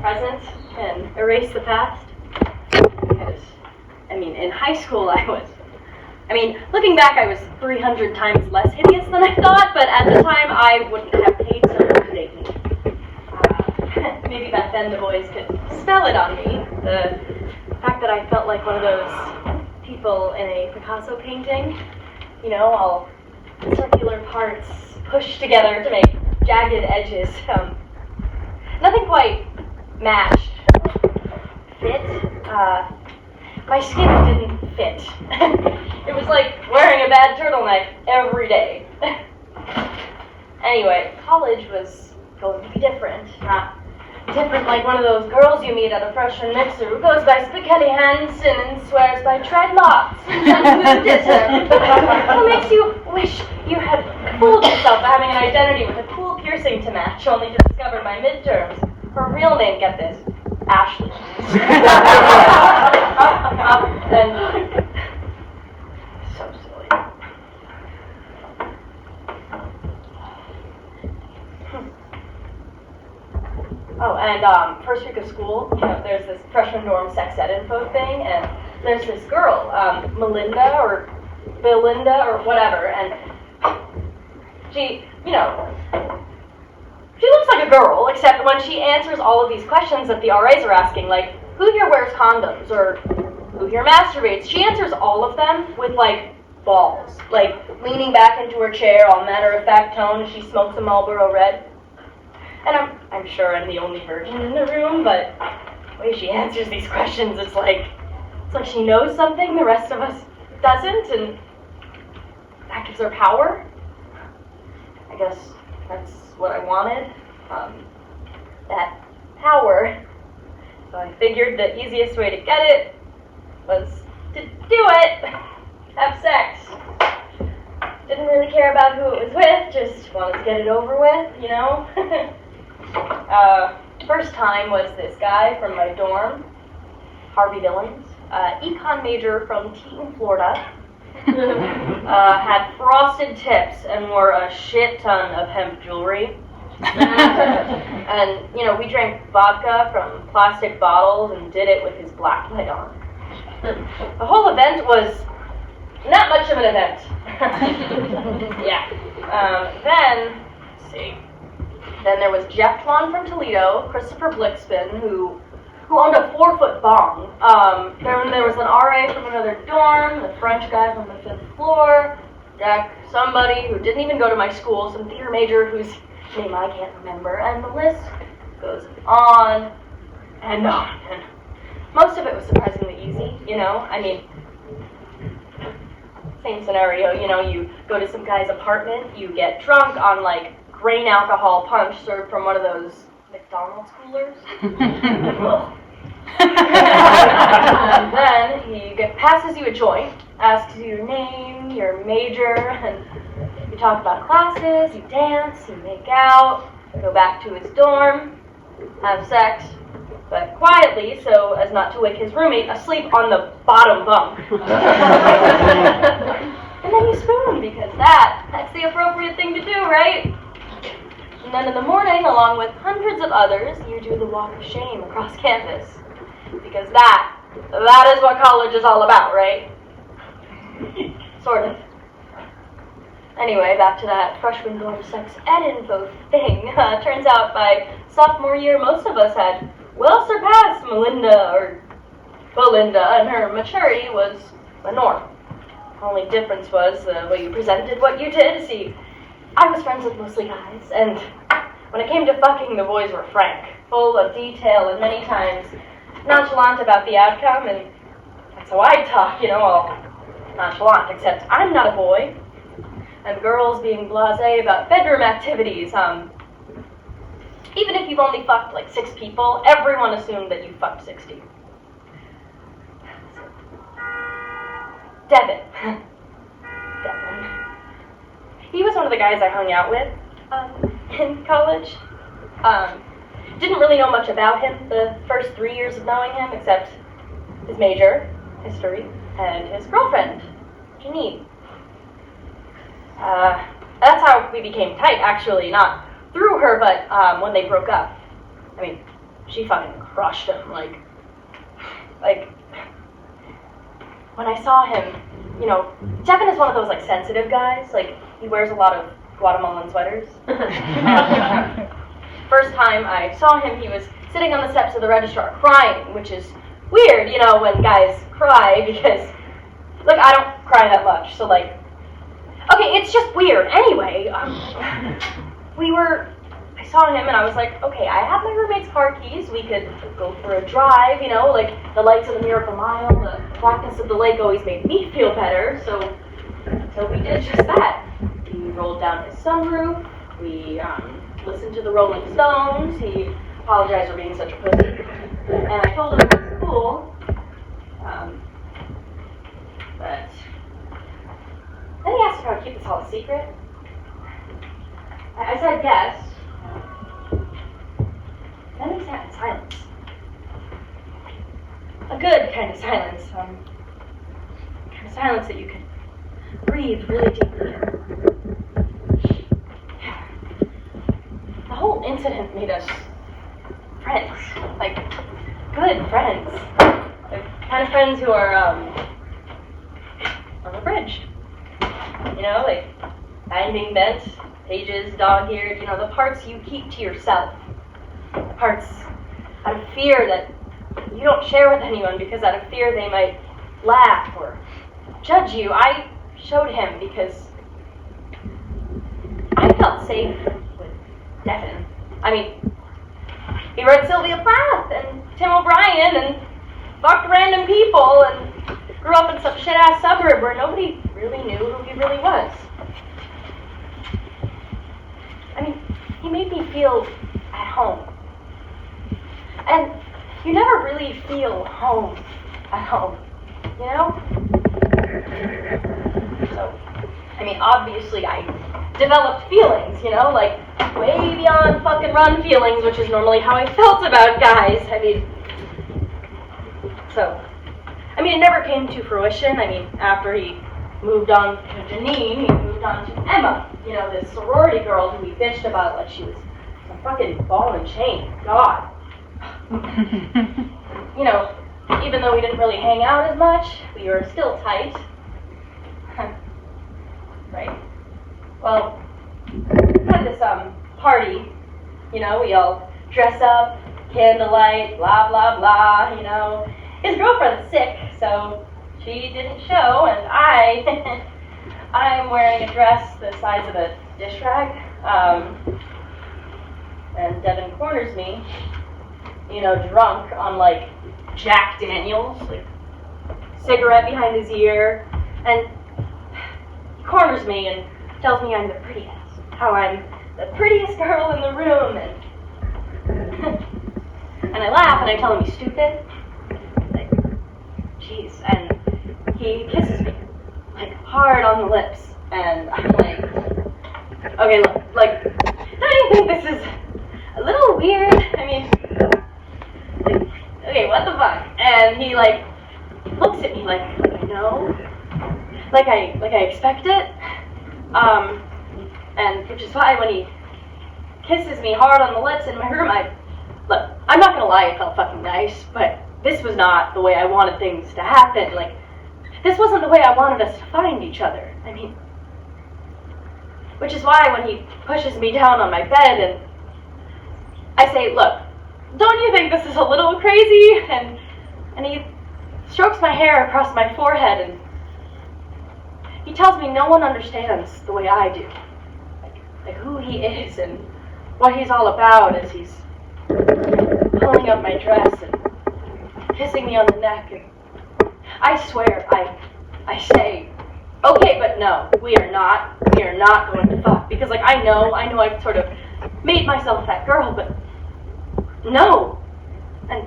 present and erase the past. Because, in high school looking back, I was 300 times less hideous than I thought, but at the time, I wouldn't have paid someone to date me. Maybe back then the boys could smell it on me. The fact that I felt like one of those people in a Picasso painting, all circular parts pushed together to make jagged edges. Nothing quite matched. Fit. My skin didn't fit. It was like wearing a bad turtleneck every day. Anyway, college was going to be different. Not different like one of those girls you meet at a freshman mixer who goes by Spaghetti Hansen and swears by dreadlocks who makes you wish you had fooled yourself by having an identity with a cool piercing to match, only to discover by midterms her real name, get this, Ashley. And so silly. Oh, and first week of school, there's this freshman dorm sex ed info thing, and there's this girl, Melinda or Belinda or whatever, and she looks like a girl, except when she answers all of these questions that the RAs are asking, like, who here wears condoms, or who here masturbates, she answers all of them with, balls, leaning back into her chair, all matter-of-fact tone as she smokes a Marlboro Red. And I'm sure I'm the only virgin in the room, but the way she answers these questions, it's like she knows something the rest of us doesn't, and that gives her power. I guess that's what I wanted, that power. So I figured the easiest way to get it was to do it, have sex. Didn't really care about who it was with, just wanted to get it over with, First time was this guy from my dorm, Harvey Dillons, econ major from Teton, Florida, had frosted tips and wore a shit ton of hemp jewelry. And, we drank vodka from plastic bottles and did it with his black light on. The whole event was not much of an event. Yeah. Then there was Jeff Twan from Toledo, Christopher Blickspin, who owned a 4-foot bong. Then there was an RA from another dorm, the French guy from the 5th floor, somebody who didn't even go to my school, some theater major whose name I can't remember, and the list goes on and on. And most of it was surprisingly easy, same scenario, you go to some guy's apartment, you get drunk on, grain alcohol punch served from one of those McDonald's coolers. And then he passes you a joint, asks you your name, your major, and you talk about classes, you dance, you make out, go back to his dorm, have sex, but quietly so as not to wake his roommate asleep on the bottom bunk. And then you spoon, because that's the appropriate thing to do, right? And then in the morning, along with hundreds of others, you do the walk of shame across campus. Because that is what college is all about, right? Sort of. Anyway, back to that freshman dorm sex ed info thing. Turns out by sophomore year, most of us had well surpassed Melinda or Belinda, and her maturity was the norm. The only difference was the way you presented what you did. See, I was friends with mostly guys, and when it came to fucking, the boys were frank, full of detail, and many times nonchalant about the outcome, and that's how I talk, all nonchalant, except I'm not a boy, and girls being blasé about bedroom activities. Even if you've only fucked 6 people, everyone assumed that you fucked 60. Devin. He was one of the guys I hung out with in college. Didn't really know much about him the first 3 years of knowing him, except his major, history, and his girlfriend, Janine. That's how we became tight, actually, not through her, but when they broke up. she fucking crushed him, like, when I saw him, you know, Devin is one of those, like, sensitive guys, like, he wears a lot of Guatemalan sweaters. First time I saw him, he was sitting on the steps of the registrar crying, which is weird, you know, when guys cry, because, like, I don't cry that much, so, like, okay, it's just weird. Anyway, I saw him and I was like, okay, I have my roommate's car keys, we could go for a drive, you know, like, the lights of the Miracle Mile, the blackness of the lake always made me feel better, so we did just that. We rolled down his sunroof, we listened to the Rolling Stones, he apologized for being such a pussy, and I told him it was cool, but then he asked if I would keep this all a secret. I said yes. Then he sat in silence. A good kind of silence. Kind of silence that you can breathe really deeply in. The whole incident made us friends. Like, good friends. The kind of friends who are, unabridged. You know, like, binding bent, pages, dog-eared, you know, the parts you keep to yourself. The parts out of fear that you don't share with anyone because out of fear they might laugh or judge you. I showed him because I felt safe with Devin. I mean, he read Sylvia Plath and Tim O'Brien and fucked random people and grew up in some shit-ass suburb where nobody really knew who he really was. I mean, he made me feel at home. And you never really feel home at home, you know? So, I mean, obviously I developed feelings, you know, like way beyond fucking run feelings, which is normally how I felt about guys. I mean, it never came to fruition. I mean, after he moved on to Janine, he moved on to Emma, you know, this sorority girl who he bitched about like she was some fucking ball and chain. God. You know, even though we didn't really hang out as much, we were still tight. Right? Well, we had this party, you know, we all dress up, candlelight, blah, blah, blah, you know. His girlfriend's sick, so she didn't show, and I'm wearing a dress the size of a dish rag, and Devin corners me, you know, drunk on, like, Jack Daniels, like, cigarette behind his ear, and he corners me and tells me I'm the prettiest, how I'm the prettiest girl in the room, and I laugh and I tell him he's stupid, like, jeez, and he kisses me, like, hard on the lips, and I'm like, okay, look, like, don't you think this is a little weird? I mean, like, okay, what the fuck? And he, like, looks at me like I know, like I expect it, and which is why when he kisses me hard on the lips in my room, look, I'm not gonna lie, it felt fucking nice, but this was not the way I wanted things to happen. Like, this wasn't the way I wanted us to find each other. I mean, which is why when he pushes me down on my bed and I say, look, don't you think this is a little crazy? And he strokes my hair across my forehead and he tells me no one understands the way I do. Like who he is and what he's all about as he's pulling up my dress and kissing me on the neck. And I swear, I say, okay, but no, we are not going to fuck. Because, like, I know I've sort of made myself that girl, but no. And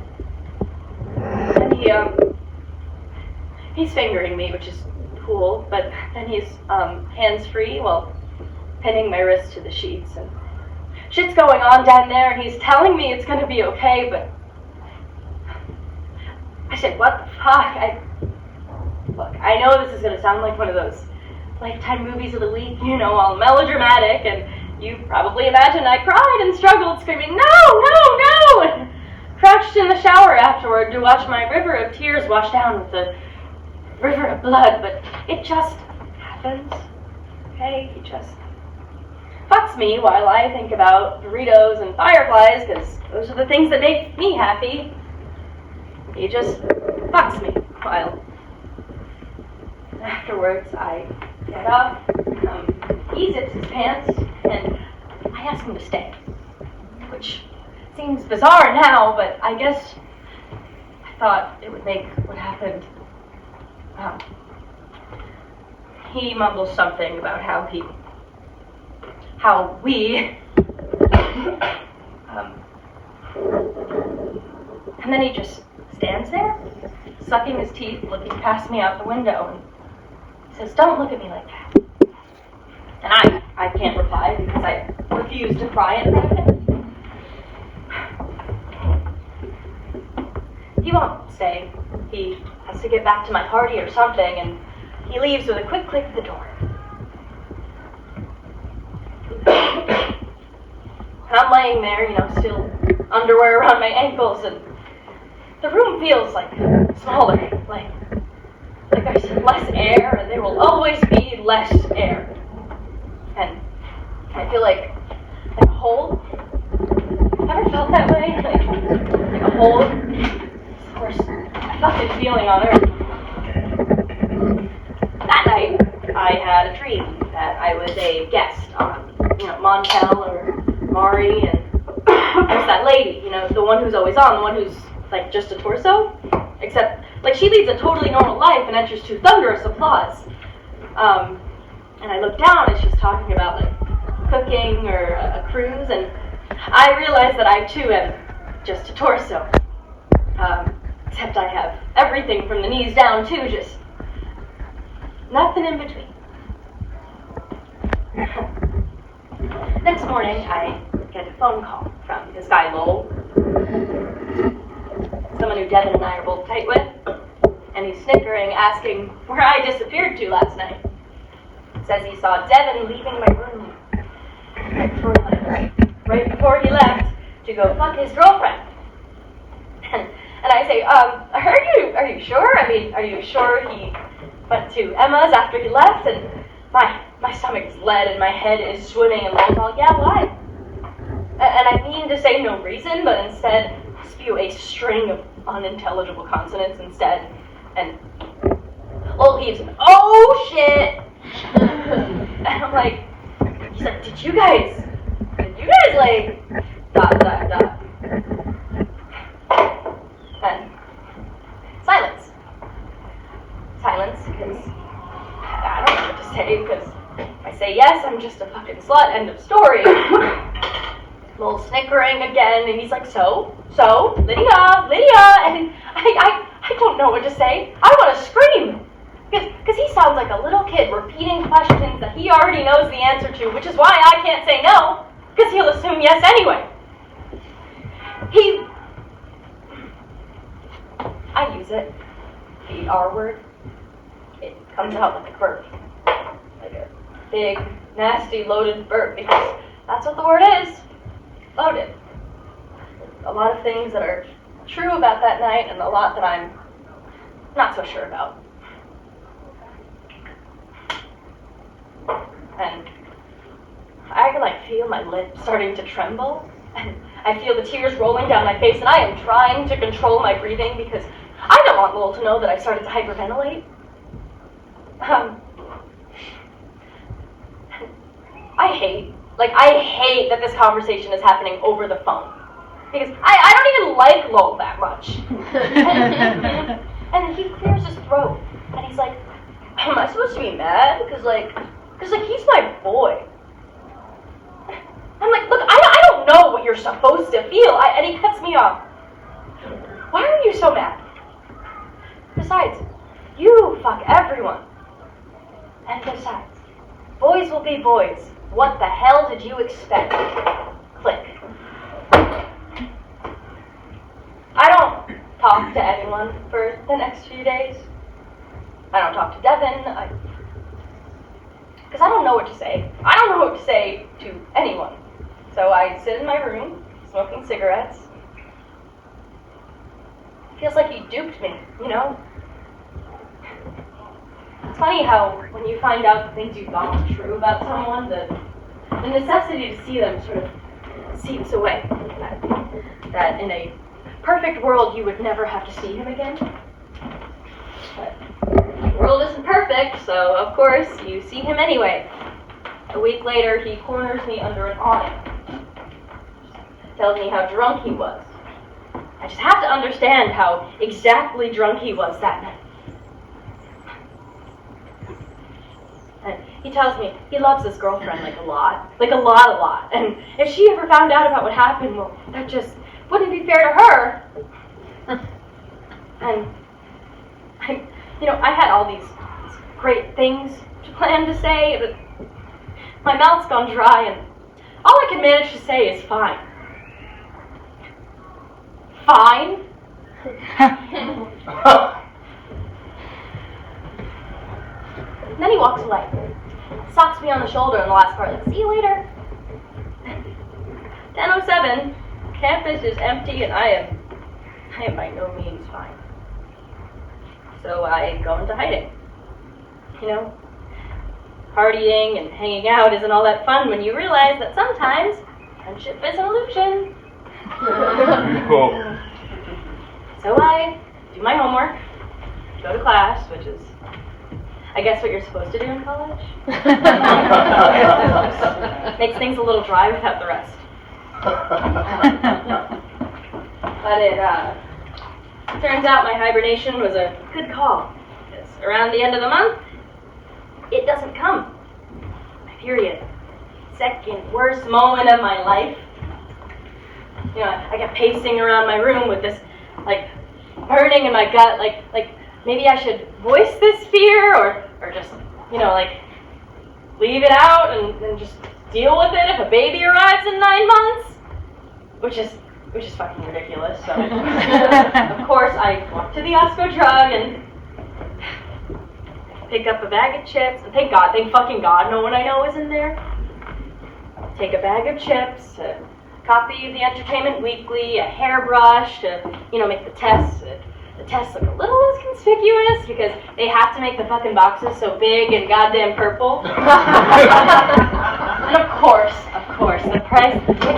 he's fingering me, which is cool, but then he's hands-free while pinning my wrist to the sheets, and shit's going on down there, and he's telling me it's gonna be okay, but I said, what the fuck? Look, I know this is gonna sound like one of those Lifetime movies of the week, you know, all melodramatic, and you probably imagine I cried and struggled, screaming, no! And crouched in the shower afterward to watch my river of tears wash down with the river of blood, but it just happens. Okay, he just fucks me while I think about Doritos and fireflies, because those are the things that make me happy. He just fucks me while afterwards I get up, he zips his pants, and I ask him to stay, which seems bizarre now, but I guess I thought it would make what happened. He mumbles something about how we, and then he just stands there, sucking his teeth, looking past me out the window, and says, "Don't look at me like that." And I can't reply because I refuse to cry in front of him. He won't stay. He has to get back to my party or something, and he leaves with a quick click of the door. And I'm laying there, still underwear around my ankles, and the room feels like smaller, like there's less air, and there will always be less air. And I feel like a hole. Ever felt that way? Like a hole? Of course, I felt this feeling on Earth. That night, I had a dream that I was a guest on, Montel or Mari, and there's that lady, the one who's always on, the one who's like just a torso, except like she leads a totally normal life and enters to thunderous applause. And I look down and she's talking about like cooking or a cruise, and I realize that I too am just a torso. Except I have everything from the knees down too, just nothing in between. Next morning, I get a phone call from this guy Lowell, someone who Devin and I are both tight with, and he's snickering, asking where I disappeared to last night. Says he saw Devin leaving my room right before he left to go fuck his girlfriend. And I say, are you sure? I mean, are you sure he went to Emma's after he left? And my stomach is lead and my head is swimming, and Lowell's all, yeah, why? And I mean to say no reason, but instead spew a string of unintelligible consonants instead. And Lowell heaves an, "Oh shit!" And I'm like, he's like, did you guys like, ... And silence, because I don't know what to say, because if I say yes, I'm just a fucking slut, end of story. Lowell snickering again, and he's like, so, Lydia, and I don't know what to say. I want to scream. Because he sounds like a little kid repeating questions that he already knows the answer to, which is why I can't say no, because he'll assume yes anyway. I use it, the R word. It comes out like a burp, like a big, nasty, loaded burp, because that's what the word is, loaded. A lot of things that are true about that night, and a lot that I'm not so sure about. And I can feel my lip starting to tremble, and I feel the tears rolling down my face, and I am trying to control my breathing because I don't want Lowell to know that I started to hyperventilate. I hate that this conversation is happening over the phone, because I don't even like Lowell that much. And he clears his throat, and he's like, am I supposed to be mad? Because he's my boy. I'm like, look, I don't know what you're supposed to feel. And he cuts me off. Why are you so mad? Besides, you fuck everyone. And besides, boys will be boys. What the hell did you expect? Click. I don't talk to anyone for the next few days. I don't talk to Devin. Because I don't know what to say. I don't know what to say to anyone. So I sit in my room, smoking cigarettes, Feels like he duped me, you know? It's funny how when you find out the things you thought were true about someone, the necessity to see them sort of seeps away. That in a perfect world you would never have to see him again. But the world isn't perfect, so of course you see him anyway. A week later, he corners me under an awning. Tells me how drunk he was. I just have to understand how exactly drunk he was that night. And he tells me he loves his girlfriend like a lot. And if she ever found out about what happened, well, that just wouldn't be fair to her. And I had all these great things to plan to say, but my mouth's gone dry, and all I can manage to say is fine. Fine? And then he walks away, socks me on the shoulder in the last part, like, see you later. 10:07, campus is empty, and I am by no means fine. So I go into hiding. Partying and hanging out isn't all that fun when you realize that sometimes friendship is an illusion. So I do my homework, go to class, which is, I guess, what you're supposed to do in college. Makes things a little dry without the rest. But it turns out my hibernation was a good call. Because around the end of the month, it doesn't come. My period. Second worst moment of my life. I get pacing around my room with this, burning in my gut, maybe I should voice this fear, or just, leave it out and just deal with it if a baby arrives in 9 months, which is fucking ridiculous. So, of course, I walk to the Osco Drug and pick up a bag of chips, and thank fucking God, no one I know is in there. Take a bag of chips, a copy of the Entertainment Weekly, a hairbrush to, make the tests. The tests look a little less conspicuous because they have to make the fucking boxes so big and goddamn purple. And of course, the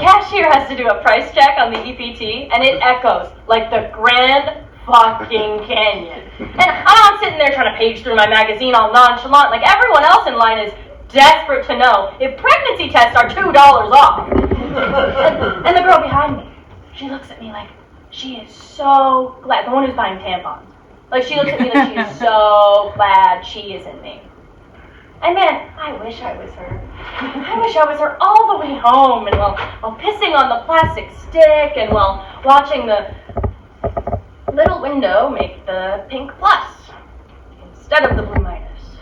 cashier has to do a price check on the EPT, and it echoes like the Grand fucking Canyon. And I'm sitting there trying to page through my magazine all nonchalant, like everyone else in line is desperate to know if pregnancy tests are $2 off. And the girl behind me, she looks at me like she is so glad, the one who's buying tampons. She looks at me like she is so glad she isn't me. And man, I wish I was her. I wish I was her all the way home, and while pissing on the plastic stick, and while watching the little window make the pink plus instead of the blue minus.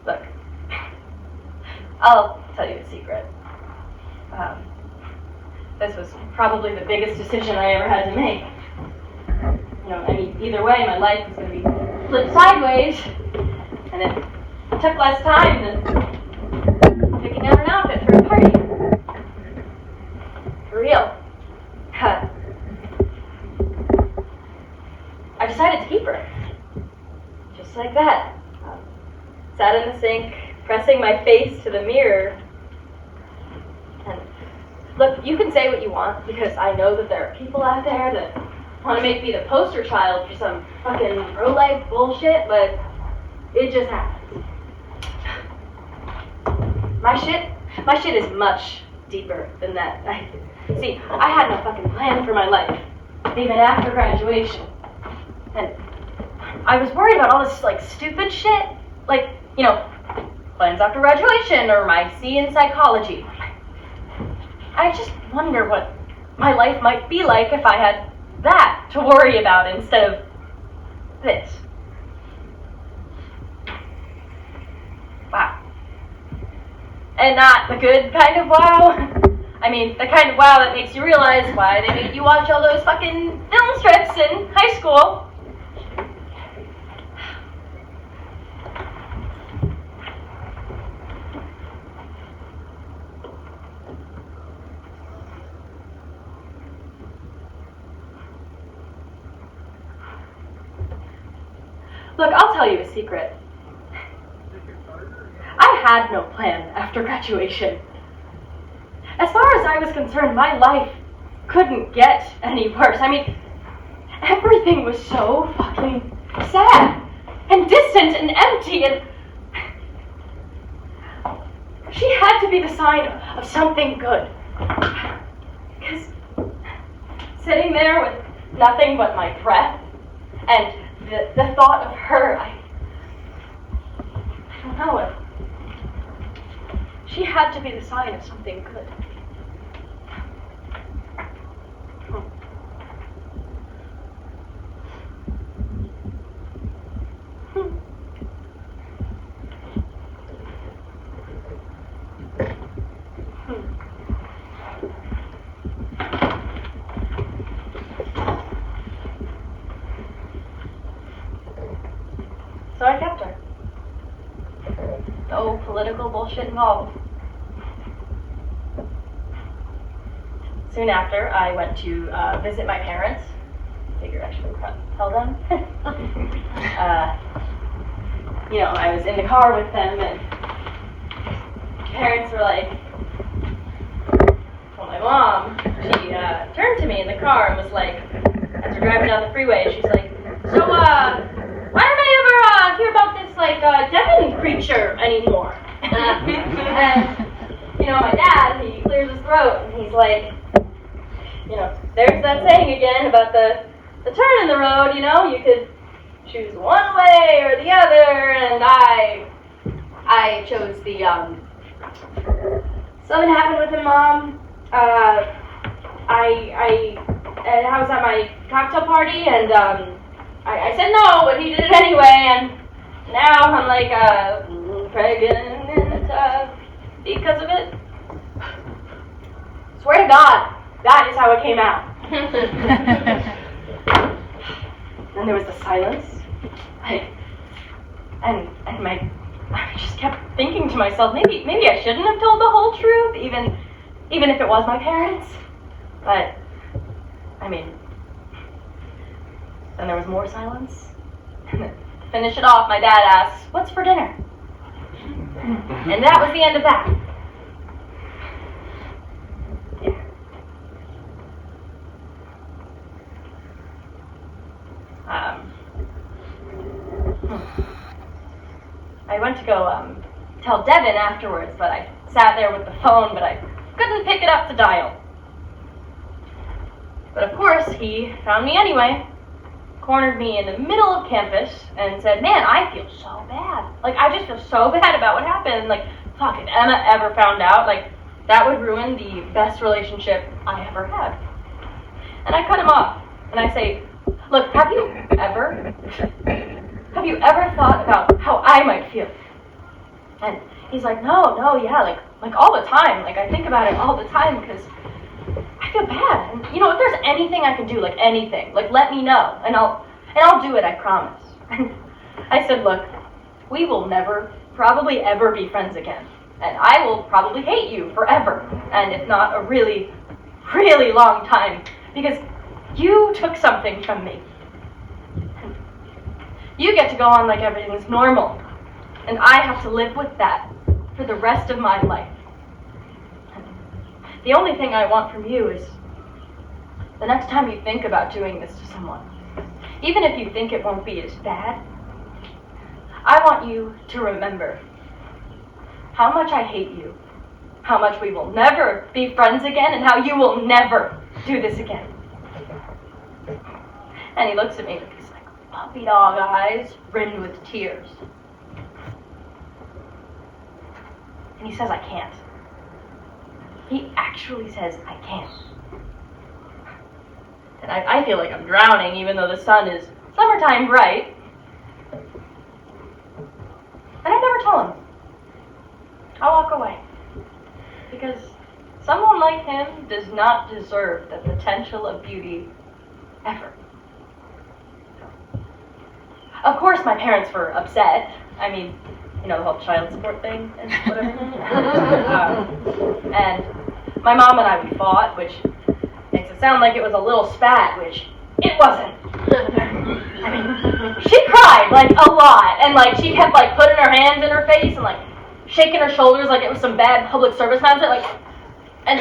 Look, I'll tell you a secret. This was probably the biggest decision I ever had to make. Either way, my life was going to be flipped sideways, and it took less time than picking out an outfit for a party. For real. I decided to keep her. Just like that. Sat in the sink, pressing my face to the mirror. And look, you can say what you want, because I know that there are people out there that want to make me the poster child for some fucking pro-life bullshit, but it just happens. My shit is much deeper than that. I had no fucking plan for my life, even after graduation. And I was worried about all this, stupid shit. Plans after graduation, or my C in psychology. I just wonder what my life might be like if I had that to worry about instead of this. Wow. And not the good kind of wow. I mean, the kind of wow that makes you realize why they made you watch all those fucking film strips in high school. Look, I'll tell you a secret. I had no plan after graduation. As far as I was concerned, my life couldn't get any worse. I mean, everything was so fucking sad and distant and empty, and she had to be the sign of something good. Because sitting there with nothing but my breath and the thought of her, I don't know it. She had to be the sign of something good. So I kept her. No political bullshit involved. Soon after, I went to visit my parents. Figured I should tell them. I was in the car with them, and parents were like, well, my mom, she turned to me in the car and was like, as we're driving down the freeway, she's like, so, why don't I ever hear about this, Devin creature anymore? And, my dad, he clears his throat, and he's like, there's that saying again about the turn in the road, you could choose one way or the other, and I chose the, something happened with him, Mom. I was at my cocktail party, and, I said no, but he did it anyway, and now I'm pregnant, because of it. Swear to God, that is how it came out. Then there was the silence. I just kept thinking to myself, maybe I shouldn't have told the whole truth, even if it was my parents. But, then there was more silence. And then to finish it off, my dad asked, "What's for dinner?" And that was the end of that. I went to go tell Devin afterwards, but I sat there with the phone, but I couldn't pick it up to dial. But of course, he found me anyway, cornered me in the middle of campus, and said, "Man, I feel so bad. I just feel so bad about what happened. Fuck, if Emma ever found out, that would ruin the best relationship I ever had." And I cut him off, and I say, "Look, have you ever thought about how I might feel?" And he's like, no, yeah, all the time. I think about it all the time, because I feel bad. And, if there's anything I can do, anything, let me know, and I'll do it, I promise. And I said, "Look, we will never, probably ever be friends again. And I will probably hate you forever, and if not a really, really long time, because you took something from me. You get to go on like everything's normal, and I have to live with that for the rest of my life. The only thing I want from you is the next time you think about doing this to someone, even if you think it won't be as bad, I want you to remember how much I hate you, how much we will never be friends again, and how you will never do this again." And he looks at me with these puppy dog eyes rimmed with tears. And he says I can't. He actually says I can't. And I feel like I'm drowning, even though the sun is summertime bright. And I never tell him. I walk away. Because someone like him does not deserve the potential of beauty ever. Of course, my parents were upset. The whole child support thing and whatever. And my mom and I, we fought, which makes it sound like it was a little spat, which it wasn't. She cried like a lot. And like she kept like putting her hands in her face and like shaking her shoulders like it was some bad public service announcement, like. And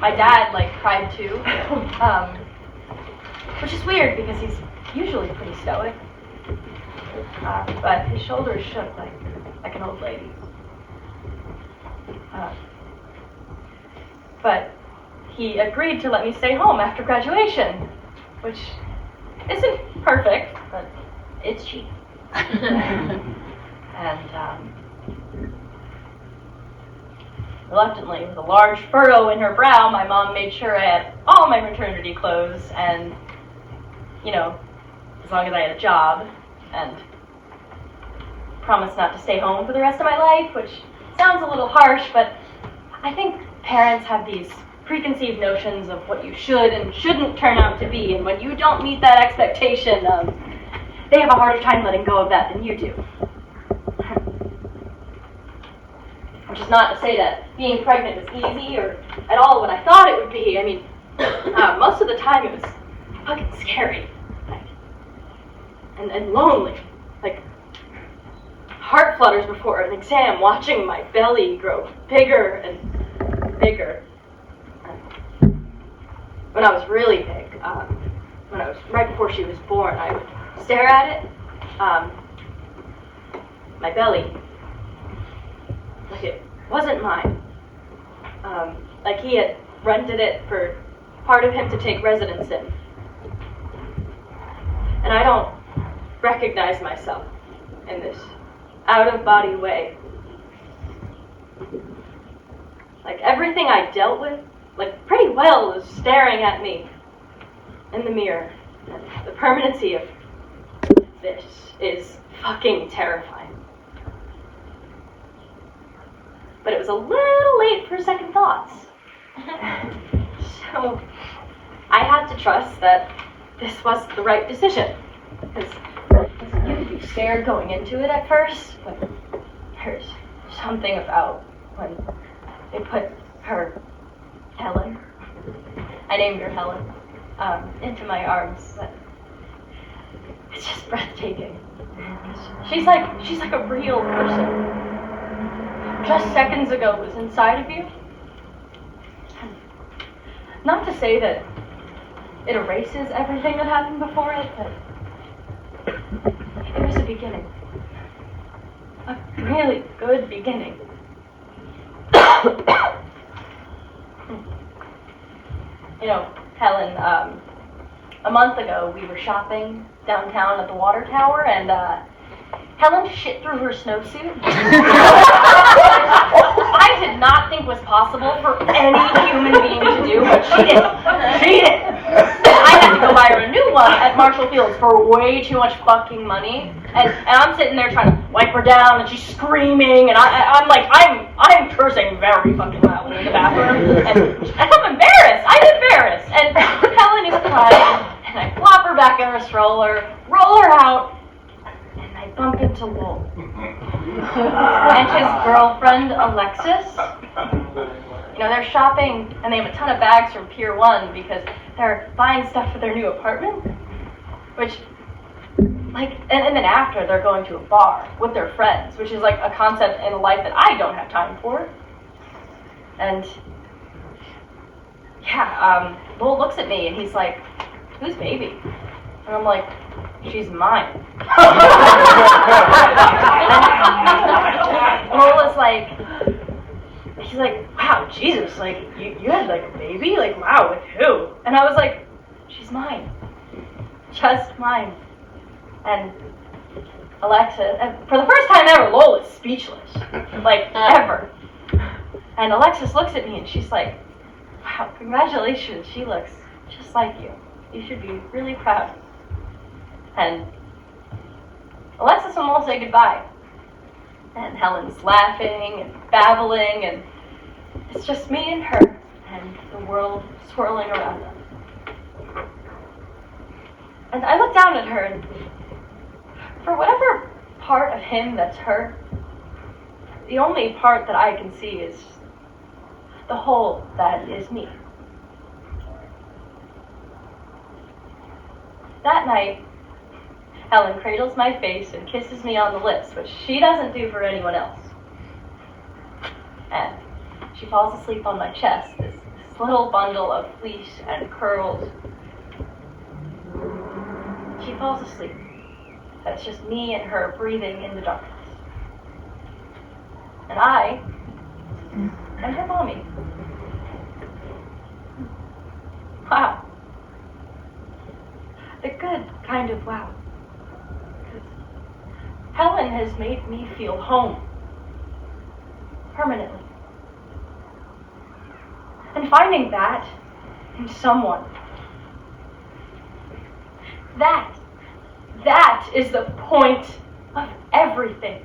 my dad like cried too, which is weird because he's usually pretty stoic. But his shoulders shook like an old lady. But he agreed to let me stay home after graduation, which isn't perfect, but it's cheap. And reluctantly, with a large furrow in her brow, my mom made sure I had all my maternity clothes and, you know, as long as I had a job, and promised not to stay home for the rest of my life, which sounds a little harsh, but I think parents have these preconceived notions of what you should and shouldn't turn out to be, and when you don't meet that expectation, they have a harder time letting go of that than you do. Which is not to say that being pregnant was easy or at all what I thought it would be. I mean, most of the time it was fucking scary, and lonely. Like, heart flutters before an exam, watching my belly grow bigger and bigger. When I was really big, when I was right before she was born, I would stare at it, my belly, like it wasn't mine. Like he had rented it for part of him to take residence in. And I don't recognize myself in this out-of-body way. Like everything I dealt with, like pretty well, was staring at me in the mirror. And the permanency of this is fucking terrifying. But it was a little late for second thoughts. So I had to trust that this was the right decision. Because you'd be scared going into it at first, but there's something about when they put her, Helen, I named her Helen, into my arms. That it's just breathtaking. She's like a real person. Just seconds ago was inside of you. Not to say that it erases everything that happened before it, but it was a beginning. A really good beginning. You know, Helen, a month ago we were shopping downtown at the water tower, and Helen shit through her snowsuit. I did not think was possible for any human being to do, but she did. She did. I had to go buy her a new one at Marshall Fields for way too much fucking money. And I'm sitting there trying to wipe her down, and she's screaming, and I'm cursing very fucking loudly in the bathroom, and I'm embarrassed. I'm embarrassed. And Helen is crying, and I flop her back in her stroller, roll her out, and I bump into Lowell and his girlfriend Alexis. You know, they're shopping, and they have a ton of bags from Pier 1 because they're buying stuff for their new apartment, which, like, and then after they're going to a bar with their friends, which is like a concept in a life that I don't have time for. And yeah, Lowell looks at me and he's like, "Whose baby?" And I'm like, "She's mine." And Lowell is like, he's like, "Wow, Jesus, like, you had, like, a baby? Like, wow, with who?" And I was like, "She's mine. Just mine." And Alexis, and for the first time ever, Lowell is speechless. Like, ever. And Alexis looks at me and she's like, "Wow, congratulations, she looks just like you. You should be really proud." And Alexis and Lowell say goodbye. And Helen's laughing and babbling, and it's just me and her, and the world swirling around them. And I look down at her, and for whatever part of him that's her, the only part that I can see is the whole that is me. That night, Helen cradles my face and kisses me on the lips, which she doesn't do for anyone else. And she falls asleep on my chest, this little bundle of fleece and curls. She falls asleep. That's just me and her breathing in the darkness. And I am her mommy. Wow. The good kind of wow. Helen has made me feel home. Permanently. And finding that in someone, that is the point of everything.